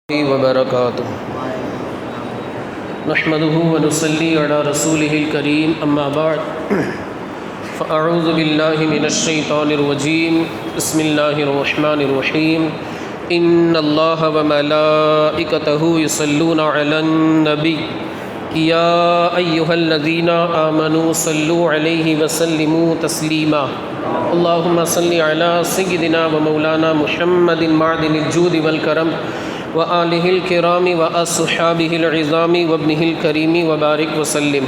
وبرکاتہ نحمده ونصلی علی رسوله الکریم اما بعد فاعوذ باللہ من الشیطان الرجیم بسم اللہ الرحمن الرحیم ان اللہ وملائکتہ یصلون علی النبی یا ایہا الذین آمنوا صلوا علیہ وسلموا تسلیما اللہم صل علی سیدنا ومولانا محمد معدن الجود والکرم وآلہ الکرام واصحابہ العظام وابنہ الکریم وبارک وسلم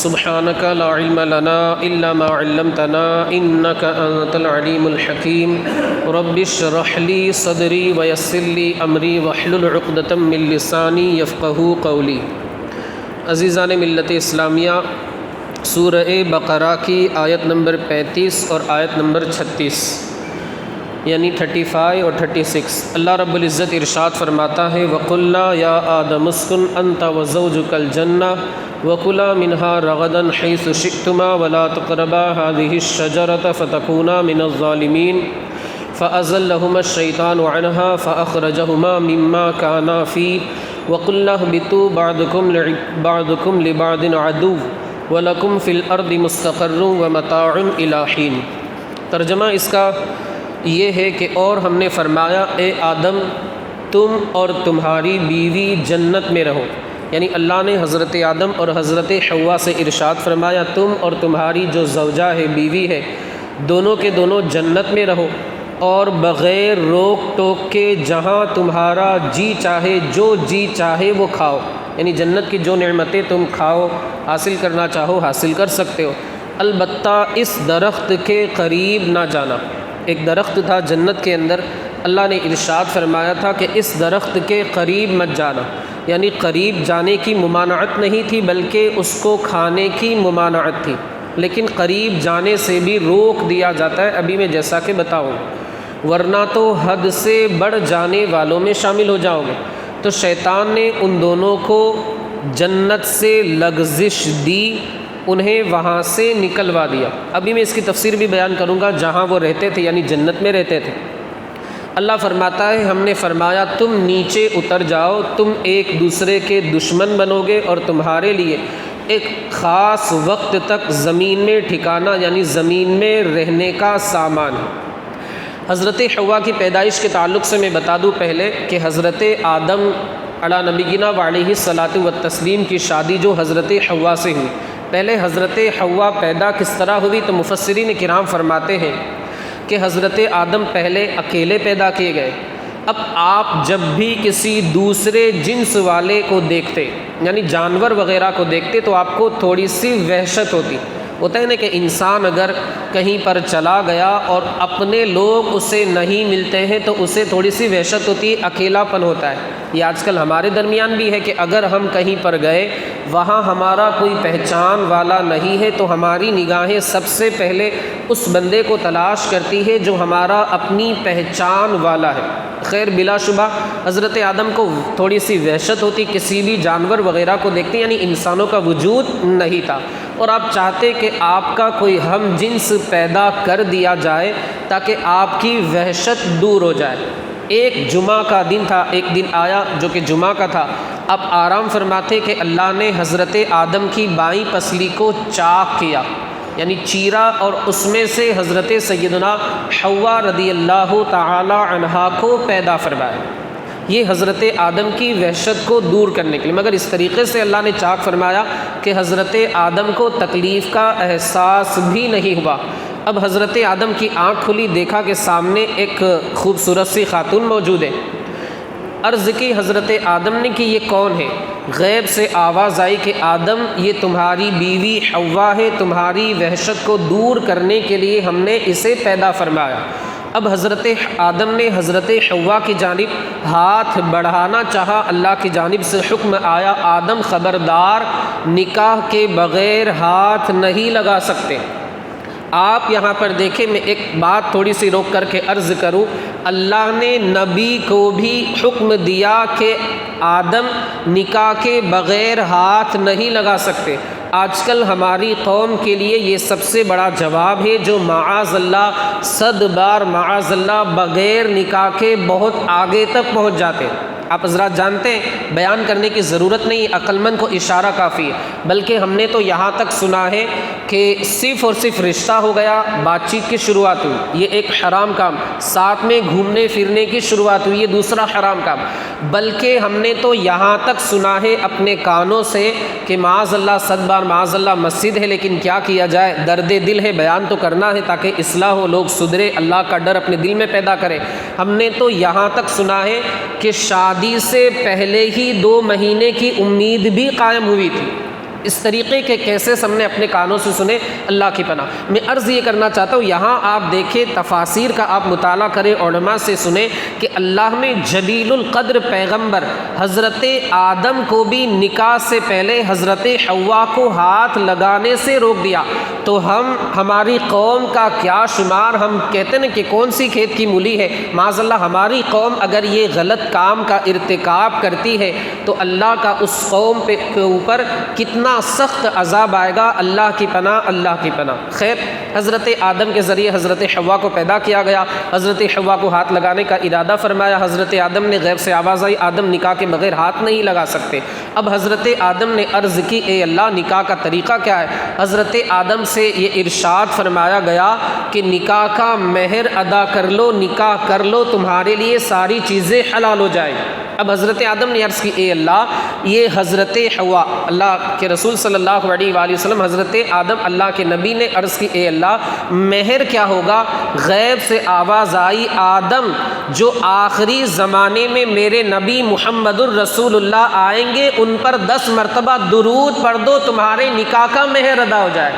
سبحانک لا علم لنا الا ما علمتنا انک انت العلیم الحکیم رب اشرح لی صدری ویسر لی امری واحلل عقدۃ من لسانی یفقہوا قولی۔ عزیزان ملت اسلامیہ، سورہ بقرہ کی آیت نمبر 35 اور آیت نمبر 36 یعنی 35 اور 36، اللہ رب العزت ارشاد فرماتا ہے وَقُلْنَا يَا آدَمُ اسْكُنْ أَنْتَ وَزَوْجُكَ الْجَنَّةَ وَكُلَا مِنْهَا رَغَدًا حَيْثُ شِئْتُمَا وَلَا تَقْرَبَا هَذِهِ الشَّجَرَةَ فَتَكُونَا مِنَ الظَّالِمِينَ فَأَزَلَّهُمَا الشَّيْطَانُ عَنْهَا فَأَخْرَجَهُمَا مِمَّا كَانَا فِيهِ وَقُلْنَا اهْبِطُوا بَعْضُكُمْ لِبَعْضٍ عَدُوٌّ وَلَكُمْ فِي الْأَرْضِ مُسْتَقَرٌّ وَمَتَاعٌ إِلَىٰ حِينٍ۔ ترجمہ اس کا یہ ہے کہ اور ہم نے فرمایا اے آدم تم اور تمہاری بیوی جنت میں رہو، یعنی اللہ نے حضرت آدم اور حضرت حوا سے ارشاد فرمایا تم اور تمہاری جو زوجہ ہے، بیوی ہے، دونوں کے دونوں جنت میں رہو اور بغیر روک ٹوک کے جہاں تمہارا جی چاہے جو جی چاہے وہ کھاؤ، یعنی جنت کی جو نعمتیں تم کھاؤ حاصل کرنا چاہو حاصل کر سکتے ہو، البتہ اس درخت کے قریب نہ جانا۔ ایک درخت تھا جنت کے اندر، اللہ نے ارشاد فرمایا تھا کہ اس درخت کے قریب مت جانا، یعنی قریب جانے کی ممانعت نہیں تھی بلکہ اس کو کھانے کی ممانعت تھی، لیکن قریب جانے سے بھی روک دیا جاتا ہے، ابھی میں جیسا کہ بتاؤں، ورنہ تو حد سے بڑھ جانے والوں میں شامل ہو جاؤ گے۔ تو شیطان نے ان دونوں کو جنت سے لغزش دی، انہیں وہاں سے نکلوا دیا۔ ابھی میں اس کی تفسیر بھی بیان کروں گا، جہاں وہ رہتے تھے یعنی جنت میں رہتے تھے۔ اللہ فرماتا ہے ہم نے فرمایا تم نیچے اتر جاؤ، تم ایک دوسرے کے دشمن بنو گے اور تمہارے لیے ایک خاص وقت تک زمین میں ٹھکانہ یعنی زمین میں رہنے کا سامان ہے۔ حضرت حوا کی پیدائش کے تعلق سے میں بتا دوں پہلے کہ حضرت آدم علی نبینا وعلیہ الصلاۃ والتسلیم کی شادی جو حضرت حوا سے ہوئی، پہلے حضرت حوا پیدا کس طرح ہوئی تو مفسرین کرام فرماتے ہیں کہ حضرت آدم پہلے اکیلے پیدا کیے گئے۔ اب آپ جب بھی کسی دوسرے جنس والے کو دیکھتے یعنی جانور وغیرہ کو دیکھتے تو آپ کو تھوڑی سی وحشت ہوتا ہے نا کہ انسان اگر کہیں پر چلا گیا اور اپنے لوگ اسے نہیں ملتے ہیں تو اسے تھوڑی سی وحشت ہوتی ہے، اکیلا پن ہوتا ہے۔ یہ آج کل ہمارے درمیان بھی ہے کہ اگر ہم کہیں پر گئے وہاں ہمارا کوئی پہچان والا نہیں ہے تو ہماری نگاہیں سب سے پہلے اس بندے کو تلاش کرتی ہے جو ہمارا اپنی پہچان والا ہے۔ خیر بلا شبہ حضرت آدم کو تھوڑی سی وحشت ہوتی، کسی بھی جانور وغیرہ کو دیکھتے یعنی انسانوں کا وجود نہیں تھا، اور آپ چاہتے کہ آپ کا کوئی ہم جنس پیدا کر دیا جائے تاکہ آپ کی وحشت دور ہو جائے۔ ایک جمعہ کا دن تھا، ایک دن آیا جو کہ جمعہ کا تھا، اب آرام فرماتے کہ اللہ نے حضرت آدم کی بائیں پسلی کو چاک کیا یعنی چیرا، اور اس میں سے حضرت سیدنا حوا رضی اللہ تعالی عنہا کو پیدا فرمایا، یہ حضرت آدم کی وحشت کو دور کرنے کے لیے۔ مگر اس طریقے سے اللہ نے چاک فرمایا کہ حضرت آدم کو تکلیف کا احساس بھی نہیں ہوا۔ اب حضرت آدم کی آنکھ کھلی، دیکھا کہ سامنے ایک خوبصورت سی خاتون موجود ہے۔ عرض کی حضرت آدم نے کہ یہ کون ہے؟ غیب سے آواز آئی کہ آدم یہ تمہاری بیوی حوا ہے، تمہاری وحشت کو دور کرنے کے لیے ہم نے اسے پیدا فرمایا۔ اب حضرت آدم نے حضرت حوا کی جانب ہاتھ بڑھانا چاہا، اللہ کی جانب سے حکم آیا آدم خبردار، نکاح کے بغیر ہاتھ نہیں لگا سکتے۔ آپ یہاں پر دیکھیں، میں ایک بات تھوڑی سی روک کر کے عرض کروں، اللہ نے نبی کو بھی حکم دیا کہ آدم نکاح کے بغیر ہاتھ نہیں لگا سکتے۔ آج کل ہماری قوم کے لیے یہ سب سے بڑا جواب ہے، جو معاذ اللہ 100 بار معاذ اللہ بغیر نکاح کے بہت آگے تک پہنچ جاتے ہیں۔ آپ حضرات جانتے ہیں بیان کرنے کی ضرورت نہیں، عقل مند کو اشارہ کافی ہے، بلکہ ہم نے تو یہاں تک سنا ہے کہ صرف اور صرف رشتہ ہو گیا، بات چیت کی شروعات ہوئی، یہ ایک حرام کام، ساتھ میں گھومنے پھرنے کی شروعات ہوئی، یہ دوسرا حرام کام، بلکہ ہم نے تو یہاں تک سنا ہے اپنے کانوں سے کہ معاذ اللہ، 100 بار معاذ اللہ مسجد ہے لیکن کیا کیا جائے، درد دل ہے، بیان تو کرنا ہے تاکہ اصلاح ہو، لوگ سدھرے، اللہ کا ڈر اپنے دل میں پیدا کرے۔ ہم نے تو یہاں تک سنا ہے کہ شادی سے پہلے ہی 2 مہینے کی امید بھی قائم ہوئی تھی۔ اس طریقے کے کیسز ہم نے اپنے کانوں سے سنے، اللہ کی پناہ۔ میں عرض یہ کرنا چاہتا ہوں، یہاں آپ دیکھیں، تفاسیر کا آپ مطالعہ کریں، علماء سے سنیں کہ اللہ نے جلیل القدر پیغمبر حضرت آدم کو بھی نکاح سے پہلے حضرت حوا کو ہاتھ لگانے سے روک دیا، تو ہماری قوم کا کیا شمار، ہم کہتے ہیں کہ کون سی کھیت کی مولی ہے، معاذ اللہ ہماری قوم اگر یہ غلط کام کا ارتکاب کرتی ہے تو اللہ کا اس قوم کے اوپر کتنا سخت عذاب آئے گا، اللہ کی پناہ، اللہ کی پناہ۔ خیر، حضرت آدم کے ذریعے حضرت حوا کو پیدا کیا گیا، حضرت حوا کو ہاتھ لگانے کا ارادہ فرمایا، حضرت آدم نے غیب سے آواز آئی، آدم نکاح کے بغیر ہاتھ نہیں لگا سکتے۔ اب حضرت آدم نے عرض کی، اے اللہ نکاح کا طریقہ کیا ہے؟ حضرت آدم سے یہ ارشاد فرمایا گیا کہ نکاح کا مہر ادا کر لو، نکاح کر لو، تمہارے لیے ساری چیزیں حلال ہو جائیں۔ اب حضرت آدم نے عرض کی، اے اللہ یہ حضرت حوا، اللہ کے رسول صلی اللہ علیہ وآلہ وسلم، حضرت آدم اللہ کے نبی نے عرض کی، اے اللہ مہر کیا ہوگا؟ غیب سے آواز آئی، آدم جو آخری زمانے میں میرے نبی محمد الرسول اللہ آئیں گے ان پر 10 مرتبہ درود پڑھ دو، تمہارے نکاح کا مہر ادا ہو جائے۔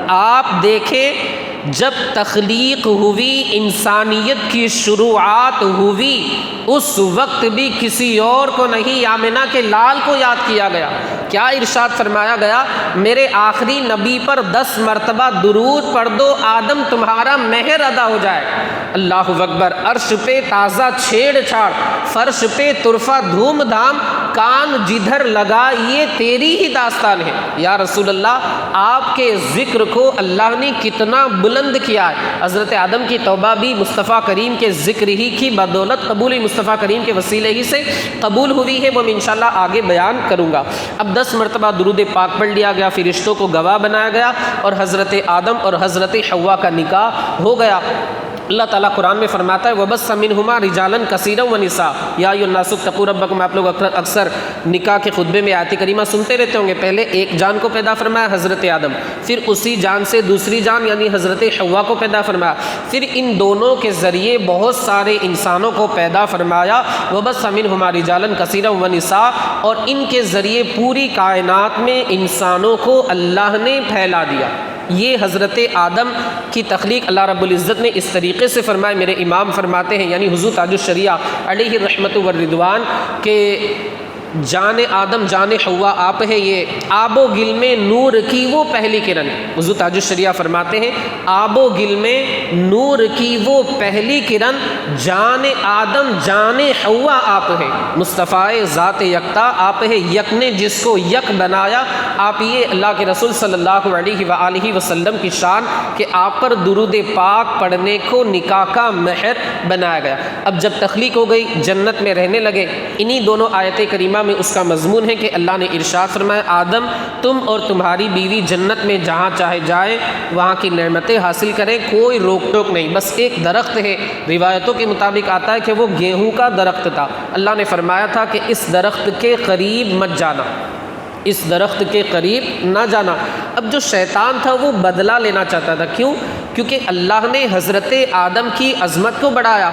آپ دیکھیں، جب تخلیق ہوئی، انسانیت کی شروعات ہوئی، اس وقت بھی کسی اور کو نہیں، آمنہ کے لال کو یاد کیا گیا۔ کیا ارشاد فرمایا گیا؟ میرے آخری نبی پر 10 مرتبہ درود پڑھ دو، آدم تمہارا مہر ادا ہو جائے۔ اللہ اکبر! عرش پہ تازہ چھیڑ چھاڑ، فرش پہ طرفہ دھوم دھام، کان جدھر لگا یہ تیری ہی داستان ہے۔ یا رسول اللہ، آپ کے ذکر کو اللہ نے کتنا بلند کیا ہے۔ حضرت آدم کی توبہ بھی مصطفیٰ کریم کے ذکر ہی کی بدولت قبول، مصطفیٰ کریم کے وسیلے ہی سے قبول ہوئی ہے، وہ میں انشاءاللہ آگے بیان کروں گا۔ اب 10 مرتبہ درود پاک پڑھ لیا گیا، فرشتوں کو گواہ بنایا گیا اور حضرت آدم اور حضرت حوا کا نکاح ہو گیا۔ اللہ تعالیٰ قرآن میں فرماتا ہے وَبَثَّ مِنْهُمَا رِجَالًا كَثِيرًا وَنِسَاءً يَا أَيُّهَا النَّاسُ اتَّقُوا رَبَّكُمْ۔ آپ لوگ اکثر نکاح کے خطبے میں آیت کریمہ سنتے رہتے ہوں گے۔ پہلے ایک جان کو پیدا فرمایا حضرت آدم، پھر اسی جان سے دوسری جان یعنی حضرت حوا کو پیدا فرمایا، پھر ان دونوں کے ذریعے بہت سارے انسانوں کو پیدا فرمایا۔ وَبَثَّ مِنْهُمَا رِجَالًا كَثِيرًا وَنِسَاءً، اور ان کے ذریعے پوری کائنات میں انسانوں کو اللہ نے پھیلا دیا۔ یہ حضرت آدم کی تخلیق اللہ رب العزت نے اس طریقے سے فرمائے۔ میرے امام فرماتے ہیں یعنی حضور تاج الشریعہ علیہ الرحمت والرضوان کہ جان آدم جان حوا آپ ہے، یہ آب و گل میں نور کی وہ پہلی کرن۔ حضور تاج الشریعہ فرماتے ہیں آب و گل میں نور کی وہ پہلی کرن، جان آدم جان حوا آپ ہے، مصطفیٰ ذات یکتا آپ ہے، یک نے جس کو یک بنایا آپ، یہ اللہ کے رسول صلی اللہ علیہ وآلہ وسلم کی شان کہ آپ پر درود پاک پڑھنے کو نکاح کا مہر بنایا گیا۔ اب جب تخلیق ہو گئی، جنت میں رہنے لگے، انہی دونوں آیت کریمہ میں اس کا مضمون ہے کہ اللہ نے ارشاد فرمایا آدم تم اور تمہاری بیوی جنت میں جہاں چاہے جائیں، وہاں کی نعمتیں حاصل کریں، کوئی روک ٹوک نہیں، بس ایک درخت ہے، روایتوں کے مطابق آتا ہے کہ وہ گیہوں کا درخت تھا، اللہ نے فرمایا تھا کہ اس درخت کے قریب مت جانا، اس درخت کے قریب نہ جانا۔ اب جو شیطان تھا وہ بدلہ لینا چاہتا تھا، کیوں؟ کیونکہ اللہ نے حضرت آدم کی عظمت کو بڑھایا،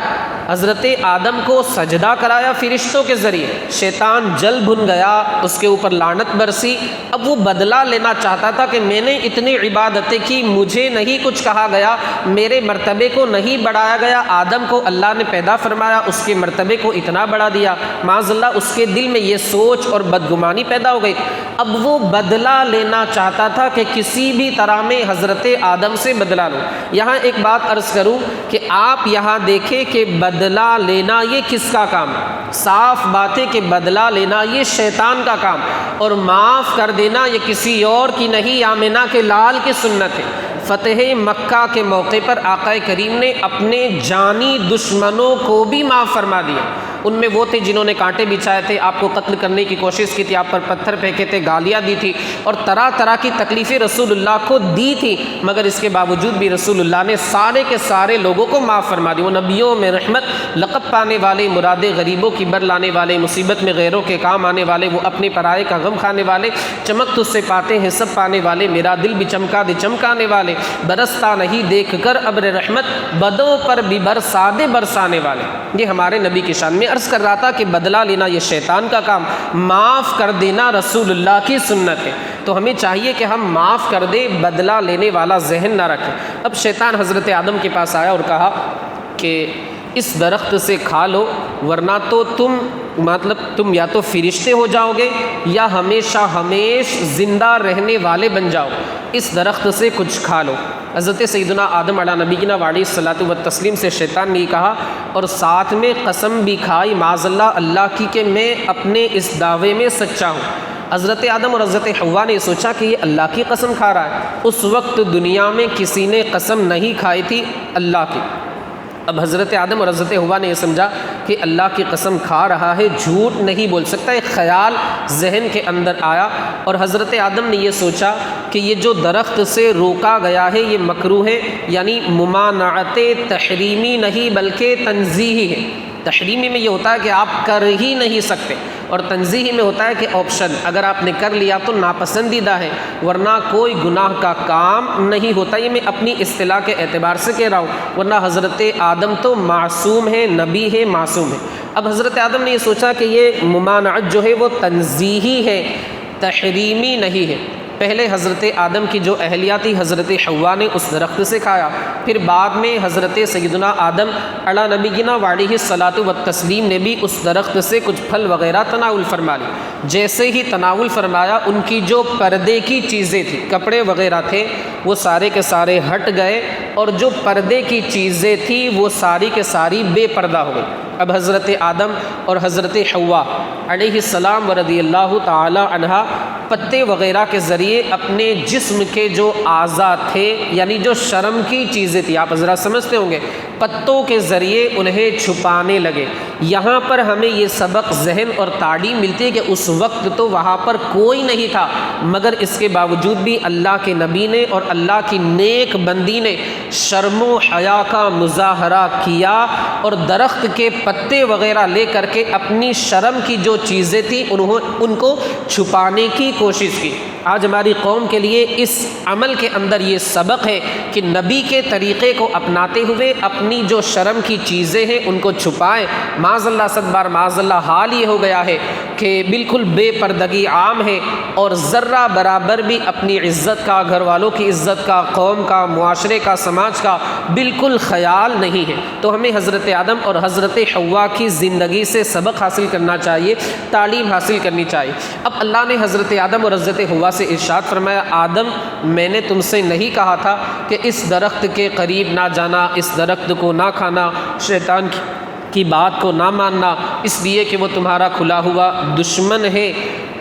حضرت آدم کو سجدہ کرایا فرشتوں کے ذریعے، شیطان جل بھن گیا، اس کے اوپر لعنت برسی۔ اب وہ بدلہ لینا چاہتا تھا کہ میں نے اتنی عبادتیں کی، مجھے نہیں کچھ کہا گیا، میرے مرتبے کو نہیں بڑھایا گیا، آدم کو اللہ نے پیدا فرمایا، اس کے مرتبے کو اتنا بڑھا دیا، معاذ اللہ اس کے دل میں یہ سوچ اور بدگمانی پیدا ہو گئی۔ اب وہ بدلہ لینا چاہتا تھا کہ کسی بھی طرح میں حضرت آدم سے بدلہ لوں۔ یہاں ایک بات عرض کروں کہ آپ یہاں دیکھیں کہ بدلہ لینا یہ کس کا کام ہے؟ صاف بات ہے کہ بدلہ لینا یہ شیطان کا کام، اور معاف کر دینا یہ کسی اور کی نہیں، آمنہ کے لال کی سنت ہے۔ فتح مکہ کے موقع پر آقا کریم نے اپنے جانی دشمنوں کو بھی معاف فرما دیا۔ ان میں وہ تھے جنہوں نے کانٹے بچھائے تھے، آپ کو قتل کرنے کی کوشش کی تھی، آپ پر پتھر پھینکے تھے، گالیاں دی تھی اور طرح طرح کی تکلیفیں رسول اللہ کو دی تھی، مگر اس کے باوجود بھی رسول اللہ نے سارے کے سارے لوگوں کو معاف فرما دی۔ وہ نبیوں میں رحمت، لقب پانے والے، مراد غریبوں کی بر لانے والے، مصیبت میں غیروں کے کام آنے والے، وہ اپنے پرائے کا غم کھانے والے، چمک تجھ سے پاتے ہیں سب پانے والے، میرا دل بھی چمکا دے چمکانے والے، برستا نہیں دیکھ کر ابر رحمت، بدوں پر بھی برسا دے برسانے والے۔ یہ ہمارے نبی کی شان میں عرض کر رہا تھا کہ بدلہ لینا یہ شیطان کا کام، معاف کر دینا رسول اللہ کی سنت ہے، تو ہمیں چاہیے کہ ہم معاف کر دیں، بدلہ لینے والا ذہن نہ رکھیں۔ اب شیطان حضرت آدم کے پاس آیا اور کہا کہ اس درخت سے کھا لو ورنہ تو تم یا تو فرشتے ہو جاؤ گے یا ہمیشہ زندہ رہنے والے بن جاؤ، اس درخت سے کچھ کھا لو۔ حضرت سیدنا آدم علیہ نبینا علیہ الصلاۃ والتسلیم سے شیطان نے کہا اور ساتھ میں قسم بھی کھائی معاذ اللہ کی کہ میں اپنے اس دعوے میں سچا ہوں۔ حضرت آدم اور حضرت حوا نے سوچا کہ یہ اللہ کی قسم کھا رہا ہے، اس وقت دنیا میں کسی نے قسم نہیں کھائی تھی اللہ کی۔ اب حضرت آدم اور حضرت حوا نے یہ سمجھا کہ اللہ کی قسم کھا رہا ہے، جھوٹ نہیں بول سکتا، ایک خیال ذہن کے اندر آیا اور حضرت آدم نے یہ سوچا کہ یہ جو درخت سے روکا گیا ہے یہ مکروہ ہے، یعنی ممانعت تحریمی نہیں بلکہ تنزیہی ہے۔ تحریمی میں یہ ہوتا ہے کہ آپ کر ہی نہیں سکتے، اور تنزیہی میں ہوتا ہے کہ آپشن، اگر آپ نے کر لیا تو ناپسندیدہ ہے ورنہ کوئی گناہ کا کام نہیں ہوتا۔ یہ میں اپنی اصطلاح کے اعتبار سے کہہ رہا ہوں، ورنہ حضرت آدم تو معصوم ہے، نبی ہے، معصوم ہے۔ اب حضرت آدم نے یہ سوچا کہ یہ ممانعت جو ہے وہ تنزیہی ہے، تحریمی نہیں ہے۔ پہلے حضرت آدم کی جو اہلیہ تھی حضرت حوا نے اس درخت سے کھایا، پھر بعد میں حضرت سیدنا آدم علیہ نبینا علیہ الصلاۃ والتسلیم نے بھی اس درخت سے کچھ پھل وغیرہ تناول فرما لی۔ جیسے ہی تناول فرمایا ان کی جو پردے کی چیزیں تھیں، کپڑے وغیرہ تھے، وہ سارے کے سارے ہٹ گئے اور جو پردے کی چیزیں تھیں وہ ساری کے ساری بے پردہ ہو گئی۔ اب حضرت آدم اور حضرت حوا علیہ السلام ورضی اللہ تعالی عنہا پتے وغیرہ کے ذریعے اپنے جسم کے جو اعضاء تھے، یعنی جو شرم کی چیزیں تھیں، آپ حضرات سمجھتے ہوں گے، پتوں کے ذریعے انہیں چھپانے لگے۔ یہاں پر ہمیں یہ سبق ذہن اور تعلیم ملتی ہے کہ اس وقت تو وہاں پر کوئی نہیں تھا، مگر اس کے باوجود بھی اللہ کے نبی نے اور اللہ کی نیک بندی نے شرم و حیا کا مظاہرہ کیا اور درخت کے پتے وغیرہ لے کر کے اپنی شرم کی جو چیزیں تھیں ان کو چھپانے کی کوشش کی۔ آج ہماری قوم کے لیے اس عمل کے اندر یہ سبق ہے کہ نبی کے طریقے کو اپناتے ہوئے اپنی جو شرم کی چیزیں ہیں ان کو چھپائیں۔ معاذ اللہ صد بار معاذ اللہ حال یہ ہو گیا ہے کہ بالکل بے پردگی عام ہے اور ذرہ برابر بھی اپنی عزت کا، گھر والوں کی عزت کا، قوم کا، معاشرے کا، سماج کا بالکل خیال نہیں ہے۔ تو ہمیں حضرت آدم اور حضرت حوا کی زندگی سے سبق حاصل کرنا چاہیے، تعلیم حاصل کرنی چاہیے۔ اب اللہ نے حضرت آدم اور حضرت حوا سے ارشاد فرمایا، آدم میں نے تم سے نہیں کہا تھا کہ اس درخت کے قریب نہ جانا، اس درخت کو نہ کھانا، شیطان کی بات کو نہ ماننا، اس لیے کہ وہ تمہارا کھلا ہوا دشمن ہے۔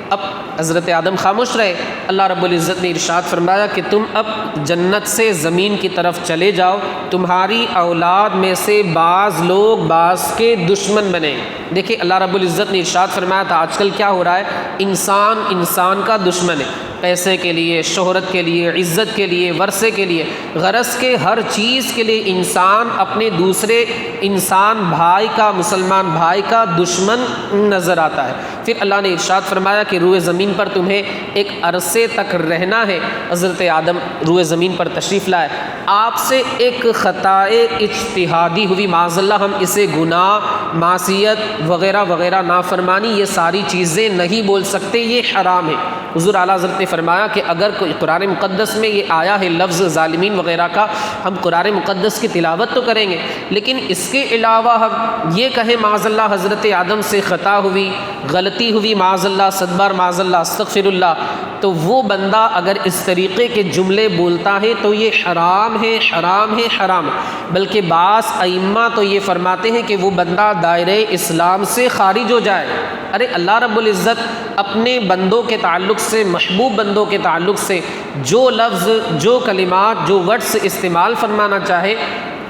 اب حضرت آدم خاموش رہے۔ اللہ رب العزت نے ارشاد فرمایا کہ تم اب جنت سے زمین کی طرف چلے جاؤ، تمہاری اولاد میں سے بعض لوگ بعض کے دشمن بنے۔ دیکھیں اللہ رب العزت نے ارشاد فرمایا تھا آج کل کیا ہو رہا ہے، انسان کا دشمن ہے، پیسے کے لیے، شہرت کے لیے، عزت کے لیے، ورثے کے لیے، غرض کے ہر چیز کے لیے انسان اپنے دوسرے انسان بھائی کا، مسلمان بھائی کا دشمن نظر آتا ہے۔ پھر اللہ نے ارشاد فرمایا کہ روئے زمین پر تمہیں ایک عرصے تک رہنا ہے۔ حضرت آدم روئے زمین پر تشریف لائے، آپ سے ایک خطائے اجتہادی ہوئی، معاذ اللہ ہم اسے گناہ، معصیت وغیرہ وغیرہ، نافرمانی، یہ ساری چیزیں نہیں بول سکتے، یہ حرام ہے۔ حضور اعلیٰ حضرت نے فرمایا کہ اگر کوئی قرآن مقدس میں یہ آیا ہے لفظ ظالمین وغیرہ کا، ہم قرآن مقدس کی تلاوت تو کریں گے، لیکن اس کے علاوہ ہم یہ کہیں معاذ اللہ حضرت آدم سے خطا ہوئی، غلطی ہوئی، معاذ اللہ صد بار معاذ اللہ استغفر اللہ، تو وہ بندہ اگر اس طریقے کے جملے بولتا ہے تو یہ حرام ہے، حرام ہے، حرام ہے۔ بلکہ بعض ائمہ تو یہ فرماتے ہیں کہ وہ بندہ دائرۂ اسلام سے خارج ہو جائے۔ ارے اللہ رب العزت اپنے بندوں کے تعلق سے، محبوب بندوں کے تعلق سے جو لفظ، جو کلمات، جو ورڈز استعمال فرمانا چاہے،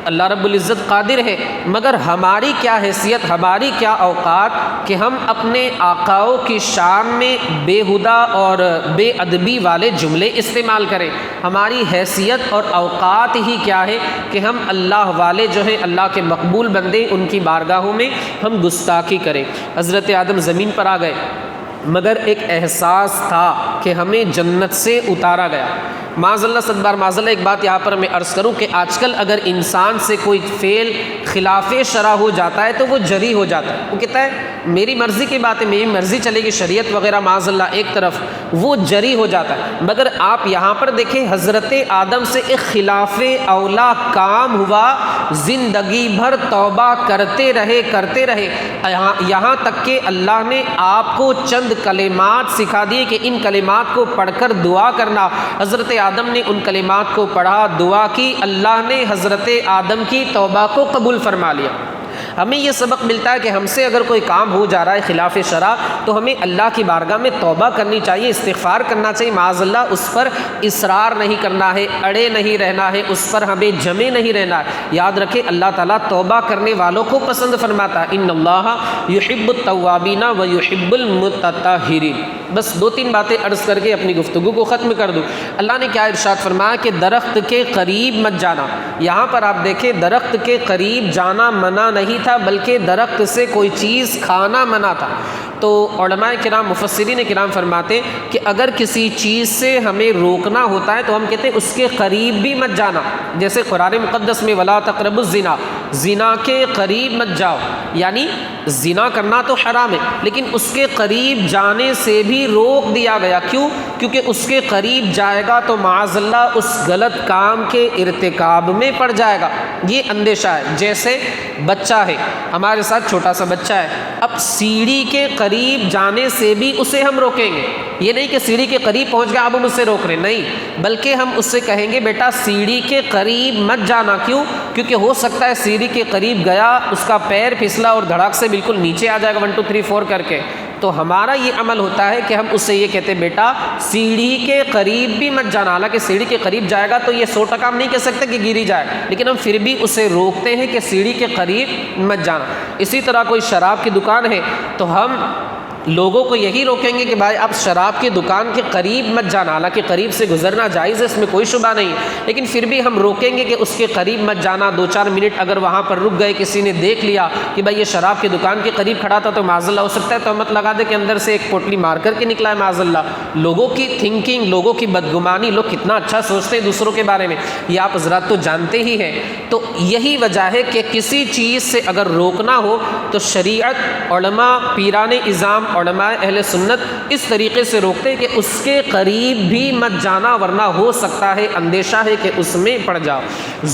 اللہ رب العزت قادر ہے، مگر ہماری کیا حیثیت، ہماری کیا اوقات کہ ہم اپنے آقاؤں کی شان میں بےہودہ اور بے ادبی والے جملے استعمال کریں۔ ہماری حیثیت اور اوقات ہی کیا ہے کہ ہم اللہ والے جو ہیں، اللہ کے مقبول بندے، ان کی بارگاہوں میں ہم گستاخی کریں۔ حضرت آدم زمین پر آ گئے، مگر ایک احساس تھا کہ ہمیں جنت سے اتارا گیا۔ معاذ اللہ، صد بار معاذ اللہ، ایک بات یہاں پر میں عرض کروں کہ آج کل اگر انسان سے کوئی فعل خلاف شرع ہو جاتا ہے تو وہ جری ہو جاتا ہے، وہ کہتا ہے میری مرضی کی بات ہے، میری مرضی چلے گی، شریعت وغیرہ معاذ اللہ ایک طرف، وہ جری ہو جاتا ہے۔ مگر آپ یہاں پر دیکھیں، حضرت آدم سے ایک خلاف اولا کام ہوا، زندگی بھر توبہ کرتے رہے یہاں تک کہ اللہ نے آپ کو چند کلمات سکھا دیے کہ ان کلمات کو پڑھ کر دعا کرنا۔ حضرت آدم نے ان کلمات کو پڑھا، دعا کی، اللہ نے حضرت آدم کی توبہ کو قبول فرما لیا۔ ہمیں یہ سبق ملتا ہے کہ ہم سے اگر کوئی کام ہو جا رہا ہے خلاف شرع تو ہمیں اللہ کی بارگاہ میں توبہ کرنی چاہیے، استغفار کرنا چاہیے، معاذ اللہ اس پر اصرار نہیں کرنا ہے، اڑے نہیں رہنا ہے، اس پر ہمیں جمے نہیں رہنا ہے۔ یاد رکھیں اللہ تعالیٰ توبہ کرنے والوں کو پسند فرماتا ہے، ان اللہ یحب التوابین و یحب المتطہرین۔ بس دو تین باتیں عرض کر کے اپنی گفتگو کو ختم کر دوں۔ اللہ نے کیا ارشاد فرمایا کہ درخت کے قریب مت جانا۔ یہاں پر آپ دیکھیں درخت کے قریب جانا منع نہیں تھا، بلکہ درخت سے کوئی چیز کھانا منع تھا۔ تو علماء کرام، مفسرین کرام فرماتے ہیں کہ اگر کسی چیز سے ہمیں روکنا ہوتا ہے تو ہم کہتے ہیں اس کے قریب بھی مت جانا، جیسے قرآن مقدس میں ولا تقربوا الزنا، زنا کے قریب مت جاؤ، یعنی زنا کرنا تو حرام ہے لیکن اس کے قریب جانے سے بھی روک دیا گیا۔ کیوں؟ کیونکہ اس کے قریب جائے گا تو معاذ اللہ اس غلط کام کے ارتکاب میں پڑ جائے گا، یہ اندیشہ ہے۔ جیسے بچہ ہے، ہمارے ساتھ چھوٹا سا بچہ ہے، اب سیڑھی کے قریب جانے سے بھی اسے ہم روکیں گے، یہ نہیں کہ سیڑھی کے قریب پہنچ گیا اب ہم اسے روک رہے ہیں، نہیں، بلکہ ہم اس سے کہیں گے بیٹا سیڑھی کے قریب مت جانا۔ کیوں؟ کیونکہ ہو سکتا ہے سیڑھی کے قریب گیا، اس کا پیر پھسلا اور دھڑاک سے بالکل نیچے آ جائے گا 1 2 3 4 کر کے۔ تو ہمارا یہ عمل ہوتا ہے کہ ہم اس سے یہ کہتے ہیں بیٹا سیڑھی کے قریب بھی مت جانا۔ حالانکہ سیڑھی کے قریب جائے گا تو یہ 100% ہم نہیں کہہ سکتے کہ گری جائے، لیکن ہم پھر بھی اسے روکتے ہیں کہ سیڑھی کے قریب مت جانا۔ اسی طرح کوئی شراب کی دکان ہے تو ہم لوگوں کو یہی روکیں گے کہ بھائی آپ شراب کی دکان کے قریب مت جانا، حالانکہ قریب سے گزرنا جائز ہے، اس میں کوئی شبہ نہیں، لیکن پھر بھی ہم روکیں گے کہ اس کے قریب مت جانا۔ 2-4 منٹ اگر وہاں پر رک گئے، کسی نے دیکھ لیا کہ بھائی یہ شراب کی دکان کے قریب کھڑا تھا تو معاذ اللہ ہو سکتا ہے تہمت لگا دے کہ اندر سے ایک پوٹلی مار کر کے نکلا ہے معاذ اللہ۔ لوگوں کی تھنکنگ، لوگوں کی بدگمانی، لوگ کتنا اچھا سوچتے ہیں دوسروں کے بارے میں، یہ آپ حضرات تو جانتے ہی ہیں۔ تو یہی وجہ ہے کہ کسی چیز سے اگر روکنا ہو تو شریعت، علماء، پیران اعظام، علماء اہل سنت اس طریقے سے روکتے ہیں کہ اس کے قریب بھی مت جانا، ورنہ ہو سکتا ہے اندیشہ ہے کہ اس میں پڑ جاؤ۔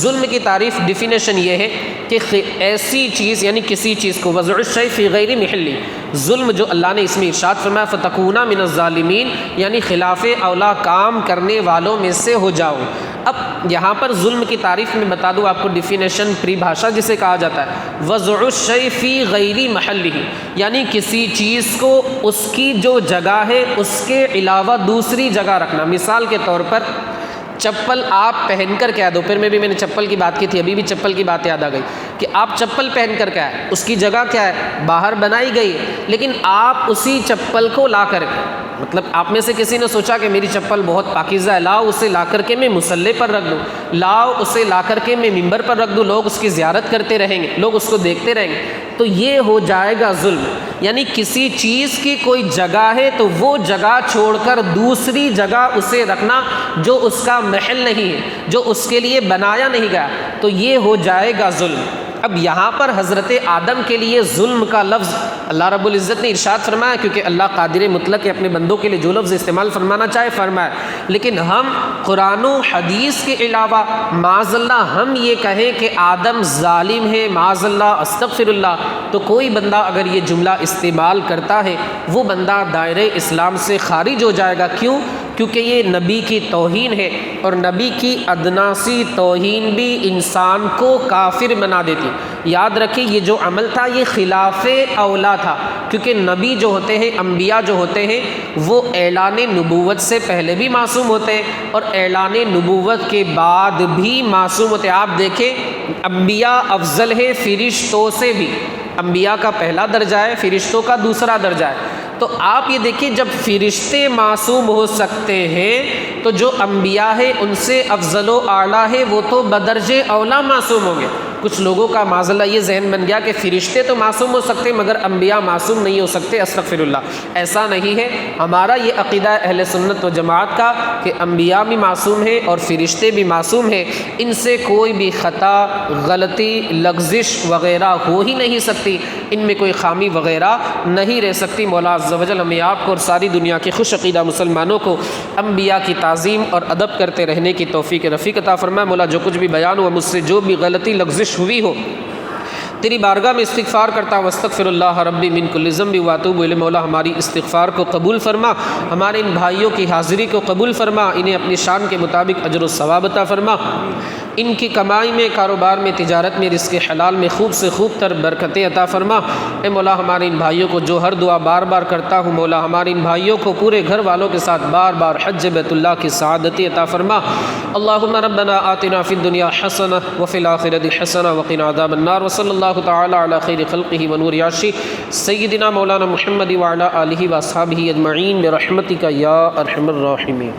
ظلم کی تعریف، ڈیفینیشن یہ ہے کہ ایسی چیز یعنی کسی چیز کو وضع الشیء فی غیر محلی، ظلم جو اللہ نے اس میں ارشاد فرمایا فتکونا من الظالمین، یعنی خلاف اولا کام کرنے والوں میں سے ہو جاؤ۔ اب یہاں پر ظلم کی تعریف میں بتا دوں آپ کو ڈیفینیشن، پریبھاشا جسے کہا جاتا ہے، وضع الشیء فی غیر محلہ، یعنی کسی چیز کو اس کی جو جگہ ہے اس کے علاوہ دوسری جگہ رکھنا۔ مثال کے طور پر چپل آپ پہن کر کے آئے، دوپہر میں بھی میں نے چپل کی بات کی تھی، ابھی بھی چپل کی بات یاد آ گئی کہ آپ چپل پہن کر کے آئے، اس کی جگہ کیا ہے؟ باہر بنائی گئی ہے، لیکن آپ اسی چپل کو لا کر کے، مطلب آپ میں سے کسی نے سوچا کہ میری چپل بہت پاکیزہ ہے، لاؤ اسے لا کر کے میں مصلی پر رکھ دوں، لاؤ اسے لا کر کے میں ممبر پر رکھ دوں، لوگ اس کی زیارت کرتے رہیں گے، لوگ اس کو دیکھتے رہیں گے، تو یہ ہو جائے گا ظلم۔ یعنی کسی چیز کی کوئی جگہ ہے تو وہ جگہ چھوڑ کر دوسری جگہ اسے رکھنا جو اس کا محل نہیں ہے، جو اس کے لیے بنایا نہیں گیا، تو یہ ہو جائے گا ظلم۔ اب یہاں پر حضرت آدم کے لیے ظلم کا لفظ اللہ رب العزت نے ارشاد فرمایا، کیونکہ اللہ قادر مطلق ہے اپنے بندوں کے لیے جو لفظ استعمال فرمانا چاہے فرمائے، لیکن ہم قرآن و حدیث کے علاوہ معاذ اللہ ہم یہ کہیں کہ آدم ظالم ہے، معاذ اللہ استغفر اللہ، تو کوئی بندہ اگر یہ جملہ استعمال کرتا ہے وہ بندہ دائرۂ اسلام سے خارج ہو جائے گا۔ کیوں؟ کیونکہ یہ نبی کی توہین ہے، اور نبی کی ادنا سی توہین بھی انسان کو کافر بنا دیتی۔ یاد رکھیں یہ جو عمل تھا یہ خلاف اولا تھا، کیونکہ نبی جو ہوتے ہیں، انبیاء جو ہوتے ہیں، وہ اعلان نبوت سے پہلے بھی معصوم ہوتے ہیں اور اعلان نبوت کے بعد بھی معصوم ہوتے ہیں۔ آپ دیکھیں انبیاء افضل ہے فرشتوں سے بھی، انبیاء کا پہلا درجہ ہے، فرشتوں کا دوسرا درجہ ہے۔ تو آپ یہ دیکھیے جب فرشتے معصوم ہو سکتے ہیں تو جو انبیاء ہے ان سے افضل و اعلیٰ ہے وہ تو بدرجہ اولیٰ معصوم ہوں گے۔ کچھ لوگوں کا معاذ اللہ یہ ذہن بن گیا کہ فرشتے تو معصوم ہو سکتے مگر انبیاء معصوم نہیں ہو سکتے، استغفر اللہ، ایسا نہیں ہے۔ ہمارا یہ عقیدہ ہے اہل سنت و جماعت کا کہ انبیاء بھی معصوم ہیں اور فرشتے بھی معصوم ہیں، ان سے کوئی بھی خطا، غلطی، لغزش وغیرہ ہو ہی نہیں سکتی، ان میں کوئی خامی وغیرہ نہیں رہ سکتی۔ مولا عز و جل ہمیں آپ کو اور ساری دنیا کے خوش عقیدہ مسلمانوں کو انبیاء کی تعظیم اور ادب کرتے رہنے کی توفیق رفیق عطا فرمائے۔ مولا جو کچھ بھی بیان ہوا مجھ سے جو بھی غلطی لغزش ہوئی ہو تیری بارگاہ میں استغفار کرتا ہوں، استغفر اللہ ربی من کل ذنب واتوب الیہ۔ مولا ہماری استغفار کو قبول فرما، ہمارے ان بھائیوں کی حاضری کو قبول فرما، انہیں اپنی شان کے مطابق اجر و ثواب عطا فرما، ان کی کمائی میں، کاروبار میں، تجارت میں، رزق حلال میں خوب سے خوب تر برکتیں عطا فرما۔ اے مولا ہمارے ان بھائیوں کو جو ہر دعا بار بار کرتا ہوں مولا ہمارے ان بھائیوں کو پورے گھر والوں کے ساتھ بار بار حج بیت اللہ کی سعادت عطا فرما۔ اللہم ربنا آتنا فی الدنیا حسنہ وفی الآخرۃ حسنہ وقنا عذاب النار، وصلی اللہ تعالی علی خیر خلقہ ونور عرشہ سیدنا مولانا محمد وعلی آلہ واصحابہ اجمعین برحمتک یا ارحم الراحمین۔